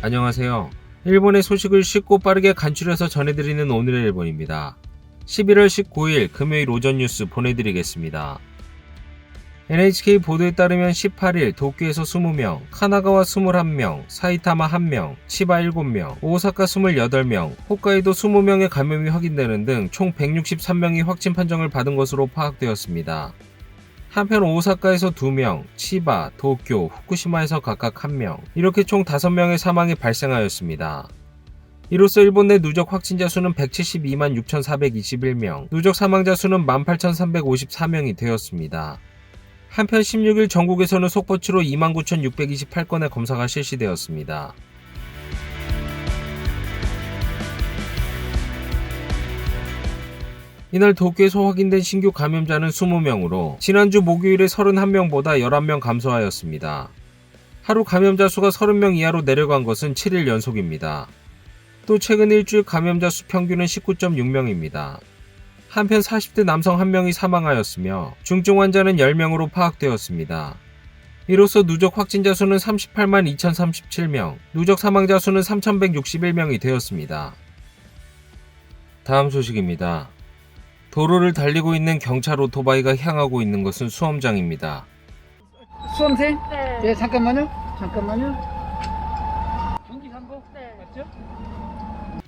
안녕하세요. 일본의 소식을 쉽고 빠르게 간추려서 전해드리는 오늘의 일본입니다. 11월 19일 금요일 오전 뉴스 보내드리겠습니다. NHK 보도에 따르면 18일 도쿄에서 20명, 카나가와 21명, 사이타마 1명, 치바 7명, 오사카 28명, 홋카이도 20명의 감염이 확인되는 등 총 163명이 확진 판정을 받은 것으로 파악되었습니다. 한편 오사카에서 2명, 치바, 도쿄, 후쿠시마에서 각각 1명, 이렇게 총 5명의 사망이 발생하였습니다. 이로써 일본 내 누적 확진자 수는 172만 6,421명, 누적 사망자 수는 18,354명이 되었습니다. 한편 16일 전국에서는 속보치로 29,628건의 검사가 실시되었습니다. 이날 도쿄에서 확인된 신규 감염자는 20명으로 지난주 목요일에 31명보다 11명 감소하였습니다. 하루 감염자 수가 30명 이하로 내려간 것은 7일 연속입니다. 또 최근 일주일 감염자 수 평균은 19.6명입니다. 한편 40대 남성 1명이 사망하였으며 중증 환자는 10명으로 파악되었습니다. 이로써 누적 확진자 수는 38만 2,037명, 누적 사망자 수는 3,161명이 되었습니다. 다음 소식입니다. 도로를 달리고 있는 경찰 오토바이가 향하고 있는 것은 수험장입니다. 수험생? 네. 예, 잠깐만요. 경기상고? 네. 맞죠?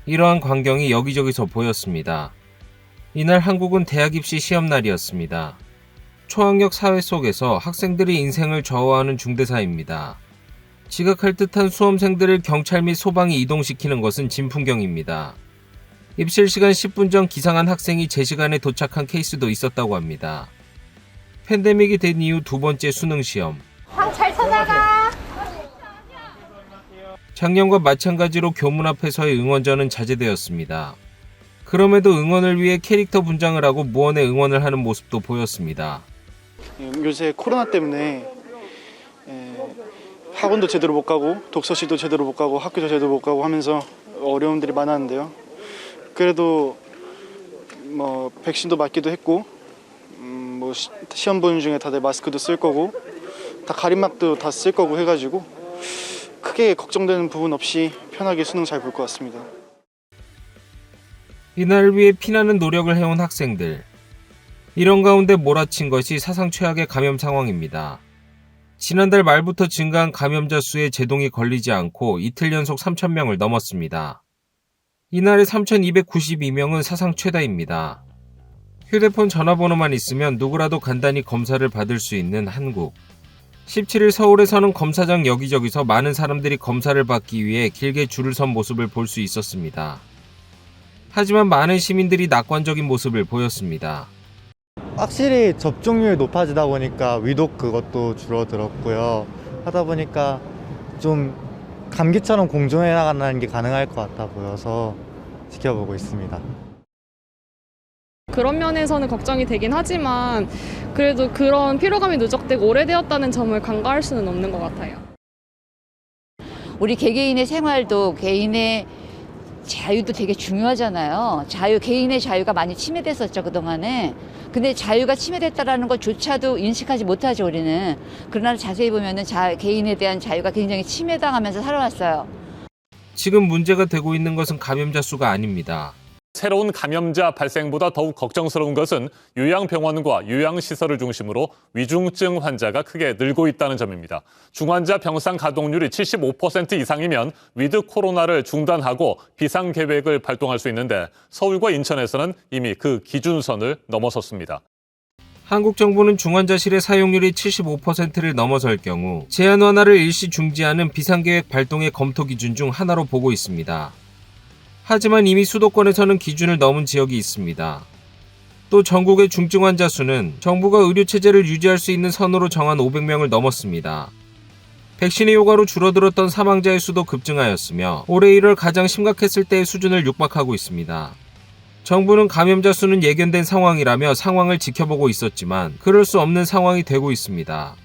이러한 광경이 여기저기서 보였습니다. 이날 한국은 대학 입시 시험 날이었습니다. 초학력 사회 속에서 학생들이 인생을 좌우하는 중대사입니다. 지각할 듯한 수험생들을 경찰 및 소방이 이동시키는 것은 진풍경입니다. 입실 시간 10분 전 기상한 학생이 제 시간에 도착한 케이스도 있었다고 합니다. 팬데믹이 된 이후 두 번째 수능 시험. 잘 찾아가. 작년과 마찬가지로 교문 앞에서의 응원전은 자제되었습니다. 그럼에도 응원을 위해 캐릭터 분장을 하고 무언의 응원을 하는 모습도 보였습니다. 요새 코로나 때문에 학원도 제대로 못 가고 독서실도 제대로 못 가고 학교도 제대로 못 가고 하면서 어려움들이 많았는데요. 그래도 뭐 백신도 맞기도 했고 뭐 시험 보는 중에 다들 마스크도 쓸 거고 다 가림막도 다 쓸 거고 해가지고 크게 걱정되는 부분 없이 편하게 수능 잘 볼 것 같습니다. 이날을 위해 피나는 노력을 해온 학생들. 이런 가운데 몰아친 것이 사상 최악의 감염 상황입니다. 지난달 말부터 증가한 감염자 수에 제동이 걸리지 않고 이틀 연속 3,000명을 넘었습니다. 이날의 3,292명은 사상 최다입니다. 휴대폰 전화번호만 있으면 누구라도 간단히 검사를 받을 수 있는 한국. 17일 서울에서는 검사장 여기저기서 많은 사람들이 검사를 받기 위해 길게 줄을 선 모습을 볼 수 있었습니다. 하지만 많은 시민들이 낙관적인 모습을 보였습니다. 확실히 접종률이 높아지다 보니까 위독 그것도 줄어들었고요. 하다 보니까 좀 감기처럼 공존해 나가는 게 가능할 것 같아 보여서 지켜보고 있습니다. 그런 면에서는 걱정이 되긴 하지만 그래도 그런 피로감이 누적되고 오래되었다는 점을 간과할 수는 없는 것 같아요. 우리 개개인의 생활도 개인의 자유도 되게 중요하잖아요. 개인의 자유가 많이 침해됐었죠, 그동안에. 근데 자유가 침해됐다라는 것조차도 인식하지 못하죠, 우리는. 그러나 자세히 보면은 개인에 대한 자유가 굉장히 침해당하면서 살아왔어요. 지금 문제가 되고 있는 것은 감염자 수가 아닙니다. 새로운 감염자 발생보다 더욱 걱정스러운 것은 요양병원과 요양시설을 중심으로 위중증 환자가 크게 늘고 있다는 점입니다. 중환자 병상 가동률이 75% 이상이면 위드 코로나를 중단하고 비상계획을 발동할 수 있는데 서울과 인천에서는 이미 그 기준선을 넘어섰습니다. 한국 정부는 중환자실의 사용률이 75%를 넘어설 경우 제한 완화를 일시 중지하는 비상계획 발동의 검토 기준 중 하나로 보고 있습니다. 하지만 이미 수도권에서는 기준을 넘은 지역이 있습니다. 또 전국의 중증 환자 수는 정부가 의료체제를 유지할 수 있는 선으로 정한 500명을 넘었습니다. 백신의 효과로 줄어들었던 사망자의 수도 급증하였으며 올해 1월 가장 심각했을 때의 수준을 육박하고 있습니다. 정부는 감염자 수는 예견된 상황이라며 상황을 지켜보고 있었지만 그럴 수 없는 상황이 되고 있습니다.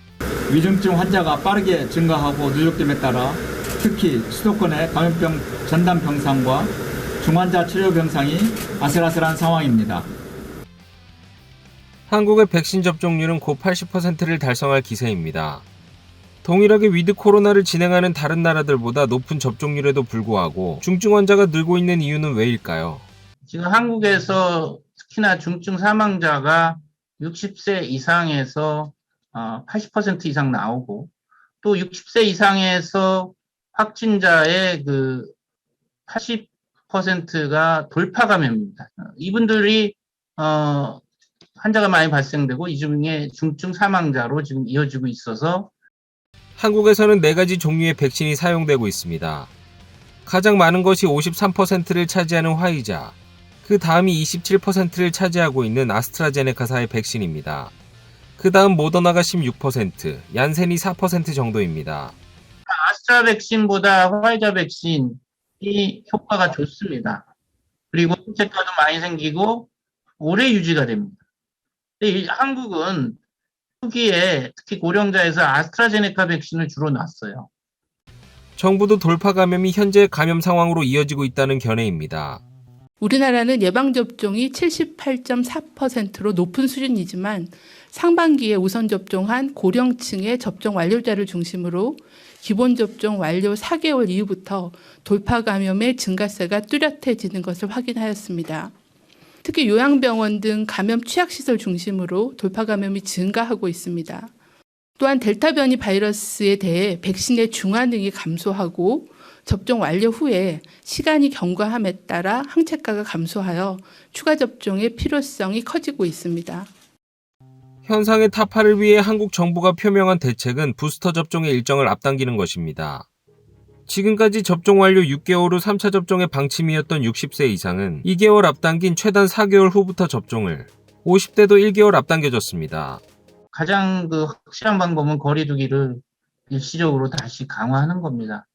위중증 환자가 빠르게 증가하고 누적됨에 따라 특히 수도권의 감염병 전담 병상과 중환자 치료 병상이 아슬아슬한 상황입니다. 한국의 백신 접종률은 곧 80%를 달성할 기세입니다. 동일하게 위드 코로나를 진행하는 다른 나라들보다 높은 접종률에도 불구하고 중증 환자가 늘고 있는 이유는 왜일까요? 지금 한국에서 특히나 중증 사망자가 60세 이상에서 80% 이상 나오고 또 60세 이상에서 확진자의 그 80%가 돌파 감염입니다. 이분들이 환자가 많이 발생되고 이 중에 중증 사망자로 지금 이어지고 있어서 한국에서는 4가지 종류의 백신이 사용되고 있습니다. 가장 많은 것이 53%를 차지하는 화이자, 그 다음이 27%를 차지하고 있는 아스트라제네카사의 백신입니다. 그 다음 모더나가 16%, 얀센이 4% 정도입니다. 아스트라 백신보다 화이자 백신이 효과가 좋습니다. 그리고 항체가도 많이 생기고 오래 유지가 됩니다. 근데 한국은 후기에 특히 고령자에서 아스트라제네카 백신을 주로 놨어요. 정부도 돌파 감염이 현재 감염 상황으로 이어지고 있다는 견해입니다. 우리나라는 예방접종이 78.4%로 높은 수준이지만 상반기에 우선 접종한 고령층의 접종 완료자를 중심으로 기본접종 완료 4개월 이후부터 돌파 감염의 증가세가 뚜렷해지는 것을 확인하였습니다. 특히 요양병원 등 감염 취약시설 중심으로 돌파 감염이 증가하고 있습니다. 또한 델타 변이 바이러스에 대해 백신의 중환능이 감소하고 접종 완료 후에 시간이 경과함에 따라 항체가가 감소하여 추가 접종의 필요성이 커지고 있습니다. 현상의 타파를 위해 한국 정부가 표명한 대책은 부스터 접종의 일정을 앞당기는 것입니다. 지금까지 접종 완료 6개월 후 3차 접종의 방침이었던 60세 이상은 2개월 앞당긴 최단 4개월 후부터 접종을, 50대도 1개월 앞당겨졌습니다. 가장 확실한 방법은 거리 두기를 일시적으로 다시 강화하는 겁니다.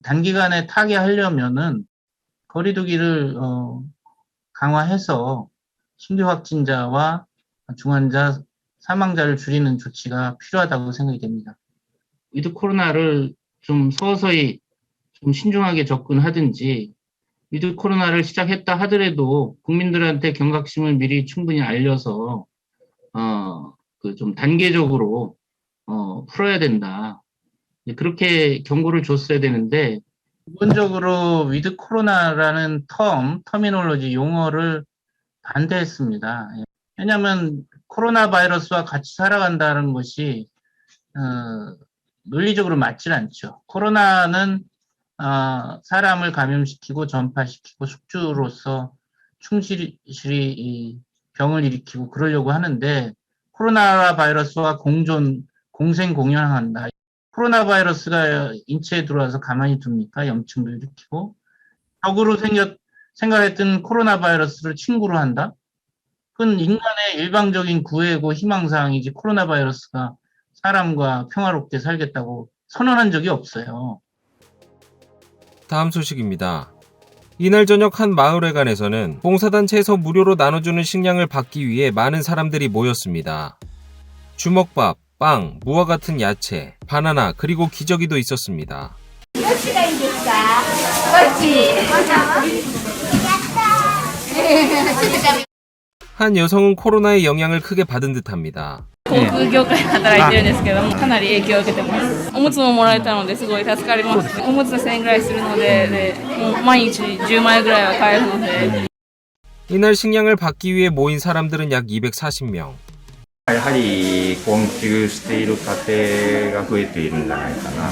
단기간에 타개하려면은 거리 두기를 강화해서 신규 확진자와 중환자, 사망자를 줄이는 조치가 필요하다고 생각이 됩니다. 위드 코로나를 좀 서서히 좀 신중하게 접근하든지 위드 코로나를 시작했다 하더라도 국민들한테 경각심을 미리 충분히 알려서 좀 단계적으로 풀어야 된다. 그렇게 경고를 줬어야 되는데 기본적으로 위드 코로나라는 터미놀로지 용어를 반대했습니다. 왜냐하면 코로나 바이러스와 같이 살아간다는 것이 논리적으로 맞질 않죠. 코로나는 사람을 감염시키고 전파시키고 숙주로서 충실히 이 병을 일으키고 그러려고 하는데 코로나 바이러스와 공생 공존한다. 코로나 바이러스가 인체에 들어와서 가만히 둡니까? 염증도 일으키고 적으로 생각했던 코로나 바이러스를 친구로 한다? 그건 인간의 일방적인 구애고 희망사항이지 코로나 바이러스가 사람과 평화롭게 살겠다고 선언한 적이 없어요. 다음 소식입니다. 이날 저녁 한 마을회관에서는 봉사단체에서 무료로 나눠주는 식량을 받기 위해 많은 사람들이 모였습니다. 주먹밥, 빵, 무와 같은 야채, 바나나, 그리고 기저귀도 있었습니다. 한 여성은 코로나의 영향을 크게 받은 듯합니다. 航空業界で働いてるんですけども、かなり影響を受けてます。おむつももらえたのですごい助かります。おむつ1000円ぐらいするので、もう毎日10枚ぐらいは買えるので。 이날 식량을 받기 위해 모인 사람들은 약 240명. やはり困窮している家庭が増えているんじゃないかな。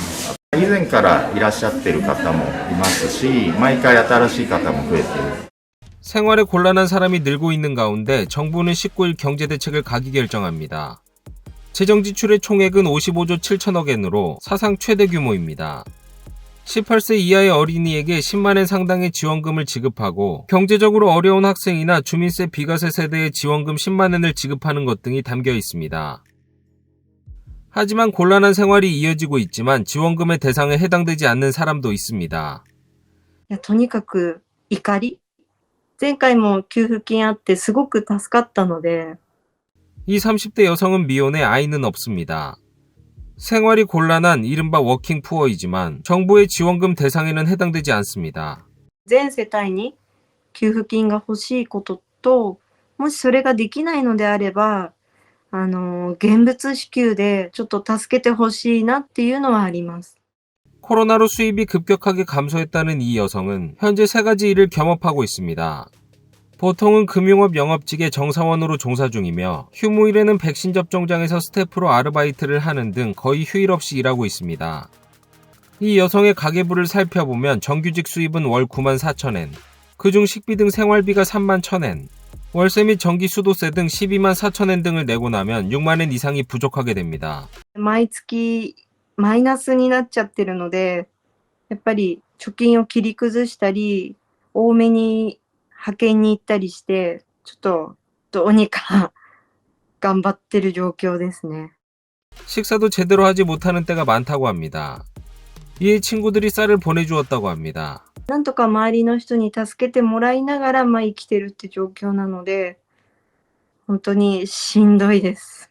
以前からいらっしゃっている方もいますし、毎回新しい方も増えている。 생활에 곤란한 사람이 늘고 있는 가운데 정부는 19일 경제대책을 가기 결정합니다. 재정 지출의 총액은 55조 7천억 엔으로 사상 최대 규모입니다. 18세 이하의 어린이에게 10만 엔 상당의 지원금을 지급하고 경제적으로 어려운 학생이나 주민세 비과세 세대에 지원금 10만 엔을 지급하는 것 등이 담겨 있습니다. 하지만 곤란한 생활이 이어지고 있지만 지원금의 대상에 해당되지 않는 사람도 있습니다. とにかく怒り前回も給付金あってすごく助かったので 이 30대 여성은 미혼에 아이는 없습니다. 생활이 곤란한 이른바 워킹 푸어이지만 정부의 지원금 대상에는 해당되지 않습니다. 全世帯に給付金が欲しいことと、もしそれができないのであれば、現物支給でちょっと助けてほしいなっていうのはあります。 코로나로 수입이 급격하게 감소했다는 이 여성은 현재 3가지 일을 겸업하고 있습니다. 보통은 금융업 영업직의 정사원으로 종사 중이며 휴무일에는 백신 접종장에서 스태프로 아르바이트를 하는 등 거의 휴일 없이 일하고 있습니다. 이 여성의 가계부를 살펴보면 정규직 수입은 월 94,000엔, 그중 식비 등 생활비가 31,000엔, 월세 및 전기 수도세 등 124,000엔 등을 내고 나면 60,000엔 이상이 부족하게 됩니다. 毎月マイナスになっちゃってるので、やっぱり貯金を切り崩したり、多めに派遣に行ったりして、ちょっとどうにか頑張ってる状況ですね。 식사도 제대로 하지 못하는 때가 많다고 합니다. 이에 친구들이 쌀을 보내주었다고 합니다. なんとか周りの人に助けてもらいながら、生きてるって状況なので、本当にしんどいです。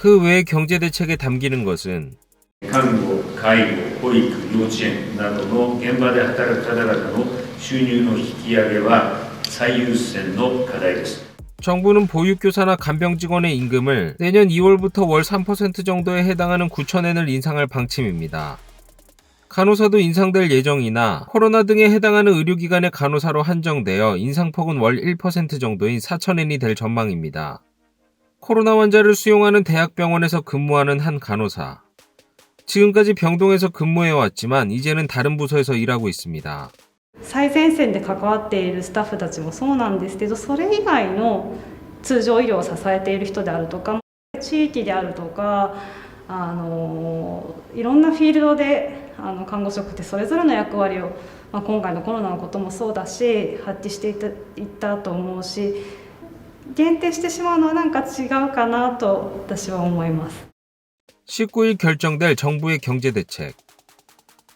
그 외의 경제대책에 담기는 것은 看護、介護、保育、幼稚園などの現場で働く方々の収入の引き上げは最優先の課題です。 정부는 보육교사나 간병직원의 임금을 내년 2월부터 월 3% 정도에 해당하는 9,000엔을 인상할 방침입니다. 간호사도 인상될 예정이나 코로나 등에 해당하는 의료기관의 간호사로 한정되어 인상폭은 월 1% 정도인 4,000엔이 될 전망입니다. 코로나 환자를 수용하는 대학병원에서 근무하는 한 간호사. 지금까지 병동에서 근무해왔지만 이제는 다른 부서에서 일하고 있습니다. 最前線で関わっているスタッフたちもそうなんですけど、それ以外の通常医療を支えている人であるとか、地域であるとか、いろんなフィールドで看護職ってそれぞれの役割を、今回のコロナのこともそうだし発揮していったと思うし、限定してしまうのはなんか違うかなと私は思います。 19일 결정될 정부의 경제대책.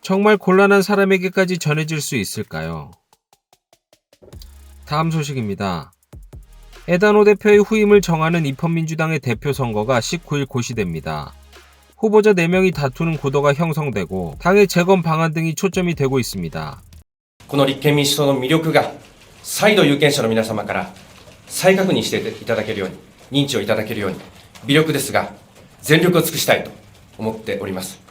정말 곤란한 사람에게까지 전해질 수 있을까요? 다음 소식입니다. 에다노 대표의 후임을 정하는 입헌민주당의 대표 선거가 19일 고시됩니다. 후보자 4명이 다투는 구도가 형성되고 당의 재건 방안 등이 초점이 되고 있습니다. この立憲民主党の魅力が再度有権者の皆様から再確認していただけるように、認知をいただけるように、微力ですが全力を尽くしたいと思っております。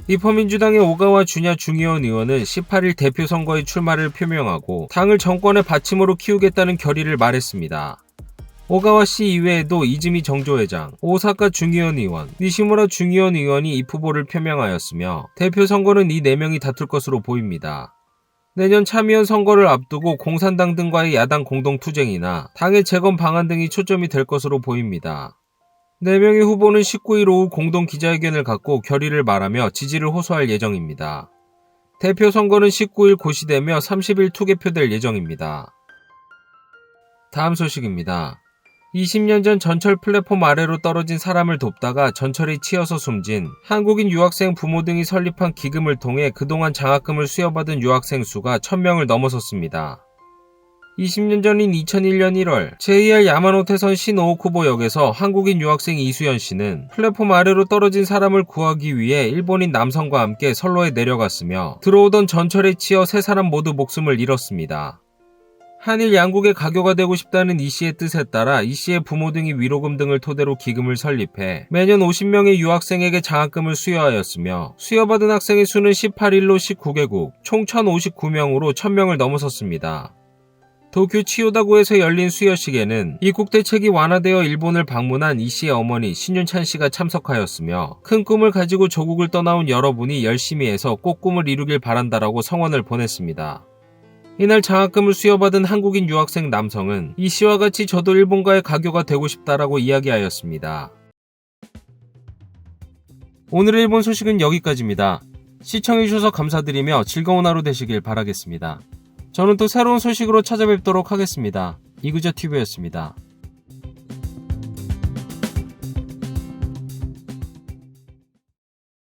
입헌민주당의 오가와 주냐 중의원 의원은 18일 대표 선거에 출마를 표명하고 당을 정권의 받침으로 키우겠다는 결의를 말했습니다. 오가와 씨 이외에도 이즈미 정조회장, 오사카 중의원 의원, 니시무라 중의원 의원이 입후보를 표명하였으며 대표 선거는 이 4명이 다툴 것으로 보입니다. 내년 참의원 선거를 앞두고 공산당 등과의 야당 공동투쟁이나 당의 재건 방안 등이 초점이 될 것으로 보입니다. 4명의 후보는 19일 오후 공동 기자회견을 갖고 결의를 말하며 지지를 호소할 예정입니다. 대표 선거는 19일 고시되며 30일 투개표될 예정입니다. 다음 소식입니다. 20년 전 전철 플랫폼 아래로 떨어진 사람을 돕다가 전철에 치여서 숨진 한국인 유학생 부모 등이 설립한 기금을 통해 그동안 장학금을 수여받은 유학생 수가 1,000명을 넘어섰습니다. 20년 전인 2001년 1월 JR 야마노테선 신오쿠보역에서 한국인 유학생 이수연 씨는 플랫폼 아래로 떨어진 사람을 구하기 위해 일본인 남성과 함께 선로에 내려갔으며 들어오던 전철에 치여 3사람 모두 목숨을 잃었습니다. 한일 양국의 가교가 되고 싶다는 이 씨의 뜻에 따라 이 씨의 부모 등이 위로금 등을 토대로 기금을 설립해 매년 50명의 유학생에게 장학금을 수여하였으며 수여받은 학생의 수는 18일로 19개국 총 1,059명으로 1,000명을 넘어섰습니다. 도쿄 치요다구에서 열린 수여식에는 입국 대책이 완화되어 일본을 방문한 이 씨의 어머니 신윤찬 씨가 참석하였으며 큰 꿈을 가지고 조국을 떠나온 여러분이 열심히 해서 꼭 꿈을 이루길 바란다라고 성원을 보냈습니다. 이날 장학금을 수여받은 한국인 유학생 남성은 이 씨와 같이 저도 일본과의 가교가 되고 싶다라고 이야기하였습니다. 오늘의 일본 소식은 여기까지입니다. 시청해주셔서 감사드리며 즐거운 하루 되시길 바라겠습니다. 저는 또 새로운 소식으로 찾아뵙도록 하겠습니다. 이그저TV였습니다.